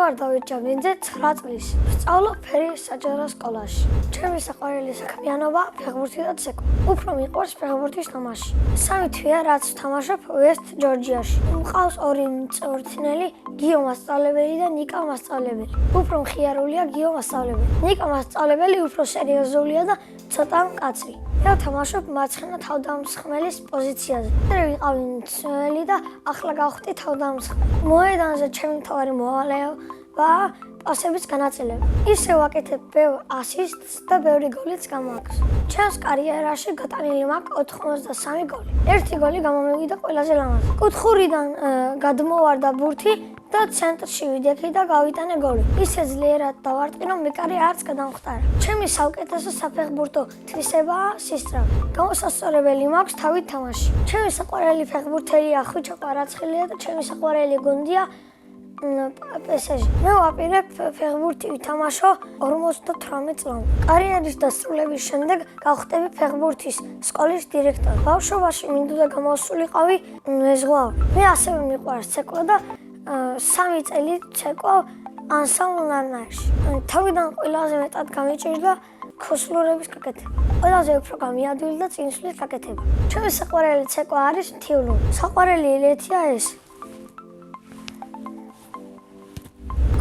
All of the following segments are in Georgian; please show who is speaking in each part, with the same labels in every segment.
Speaker 1: ვარ დავით ჯაბინძე 9 წლის. ვსწავლობ ფერის საჯარო სკოლაში. ჩემი საყვარელი საქმიანობა ფეხბურთი და ცეკვა. უფრო მიყვარს ფეხბურთის თამაში. 3 თვეა რაც ვთამაშობ ვესტ ჯორჯიაში. მყავს 2 მწვრთნელი, გიო მასწავლებელი და ნიკა მასწავლებელი. უფრო მხიარულია გიო მასწავლებელი. ნიკა მასწავლებელი უფრო სერიოზულია და ცოტა მკაცრი. მე ვთამაშობ მარცხენა თავდამსხმელის პოზიციაზე. მე ვიყავი მცველი და ახლა გავხდი თავდამსხმელი. მოედანზე ჩემი მთავარი მოვალეობა პასების განაწილება. ისე ვაკეთებ ბევრ ასისტს და ბევრი გოლიც გამაქვს. ჩემს კარიერაში გატანილი მაქვს 83 გოლი. 1 გოლი გამომივიდა ყველაზე ლამაზი. კუთხურიდან გადმოვარდა ბურთი და ცენტრში ვიდექი და გავიტანე გოლი. ისე ძლიერად დავარტყი, რომ მეკარე არც გადამხტარა. ჩემი საუკეთესო საფეხბურთო თვისებაა სისწრაფე. გამოსასწორებელი მაქვს თავით თამაში. ჩემი საყვარელი ფეხბურთელია ხვიჩა კვარაცხელია და ჩემი საყვარელი გუნდია PSG. მე ვაპირებ ფეხბურთი ვითამაშო 58 წლამდე. კარიერის დასრულების შემდეგ გავხდები ფეხბურთის სკოლის დირექტორი. ბავშვობაში მინდოდა გამოსულიყავი მეზღვაური. მე ასევე მიყვარს ცეკვა და 3 წელი ცეკვავ ანსამბლ ნანაში. თავიდან ყველაზე მეტად გამიჭირდა ქუსლურების გაკეთება. ყველაზე უფრო გამიადვილი და წინსვლის გაკეთება. ჩემი საყვარელი ცეკვა არის მთიულური. საყვარელი ილეთია ეს.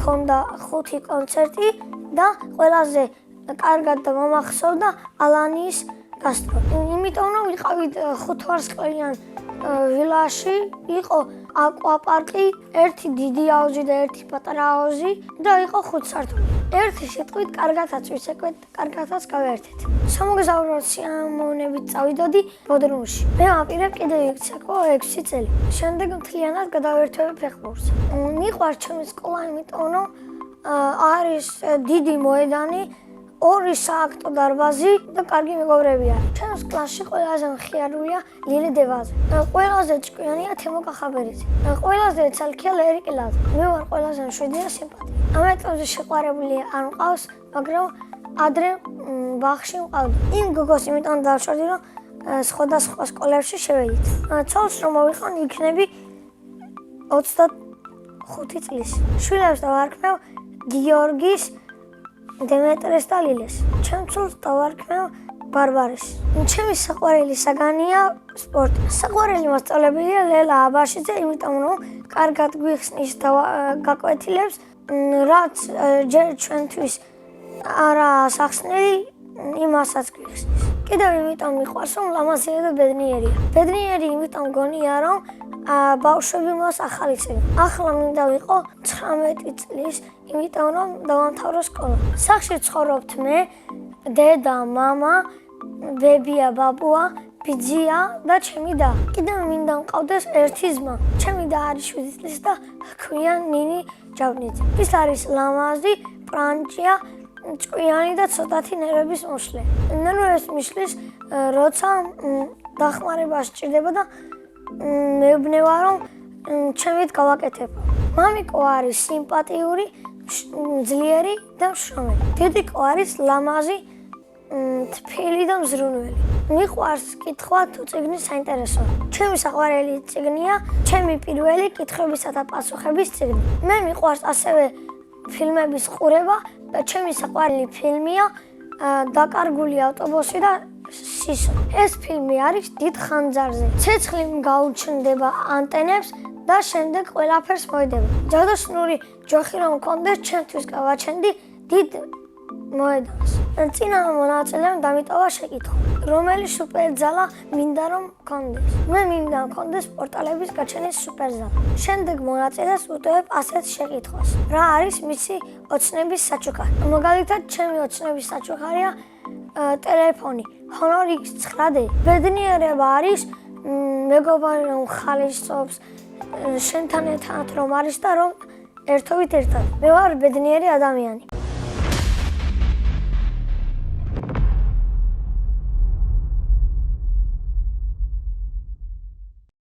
Speaker 1: მქონდა 5 კონცერტი და ყველაზე კარგად მომახსოვდა ალანიის გასტრო. იმიტომ რომ ვიყავით 5 ვარსკვლავიან ვილაში, იყო აკვაპარკი, 1 დიდი აუზი და 1 პატარა აუზი და იყო 5 სართული. ერთი სიტყვით კარგათაც ვიცეკვეთ, კარგათაც გავერთეთ. სამოგზაურო სიამოვნებით წავიდოდი ბოდრუმში. მე ვაპირებ კიდევ ცეკვავ 6 წელი. შემდეგ მთლიანად გადავერთვები ფეხბურთს. მიყვარს ჩემი სკოლა, იმიტომ რომ არის დიდი მოედანი, 2 სააქტო დარბაზი და კარგი მეგობრებია. ჩემს კლასში ყველაზე მხიარულია ლილი დევაძე. ყველაზე ჭკვიანია თემო კახაბერიძე. ყველაზე ცალკეა ლერიკ ლაზა. მე ვარ ყველაზე მშვიდია სიმპათია. ამ ეტოზე შეყვარებული არ მყავს, მაგრამ ადრე ბაღში მყავდა. იმ გოგოს იმიტომ დავშორდი, რომ სხვადასხვა სკოლებში შევედით. ცოლს რომ მოვიყავ, იქნები 25 წლის. შვილებს დავარქმევ გიორგის, დემეტრეს და ლილეს. ჩემ ცოლს დავარქმევ ბარბარეს. ჩემი საყვარელი საგანია სპორტი. საყვარელი მასწავლებელია ლელა აბაშიძე, იმიტომ რომ კარგად გვიხსნის და გაკვეთილებს, რაც ჯერ ჩვენთვის არა სახსნელი, იმასაც გვიხსნის. კიდევ იმიტომ მიყვარს, რომ ლამაზია და ბედნიერია. ბედნიერი იმიტომ გონია, რომ ბავშვები მას ახალისებენ. ახლა მინდა ვიყო 19 წლის, იმიტომ რომ დავამთავრო სკოლა. სახლში ცხოვრობთ მე, დედა, მამა, ბებია, ბაბუა, ბიძია და ჩემი და. კიდევ მინდა მყავდეს ერთი ძმა. ჩემი და არის 7 წლის და ჰქვია ნინი ჯაბინძე. ის არის ლამაზი, პრანჭია, ჭკვიანი და ცოტათი ნერვების მოშლე. ნერვების მიშლის, როცა დახმარება სჭირდება და მეუბნება რომ ჩემით გავაკეთებ. მამიკო არის სიმპათიური, ძლიერი და მშრომელი. დედიკო არის ლამაზი, თბილი და მზრუნველი. მიყვარს კითხვა თუ წიგნი საინტერესოა. ჩემი საყვარელი წიგნია ჩემი პირველი კითხვებისა და პასუხების წიგნი. მე მიყვარს ასევე ფილმების ყურება და ჩემი საყვარელი ფილმია დაკარგული ავტობუსი და სისო. ეს ფილმი არის დიდ ხანძარზე. ცეცხლი გაუჩნდება ანტენებს და შემდეგ ყველაფერს მოედება. ჯადოსნური ჯოხი რომ მქონდეს, ჩემთვის გავაჩენდი დიდ მოედანს. წინა მონაწილემ დამიტოვა შეკითხვა, რომელი სუპერძალა მინდა რომ მქონდეს. მე მინდა მქონდეს პორტალების გაჩენის სუპერძალა. შემდეგ მონაწილეს უტევებ ასეთ შეკითხვას. რა არის მისი ოცნების საჩუქარი? მაგალითად, ჩემი ოცნების საჩუქარია ტელეფონი, Honor X9D. ბედნიერება არის მეგობარი რომ ხალისობს, შენთან ერთად რომ არის და რომ ერთობით ერთად. მე ვარ ბედნიერი ადამიანი.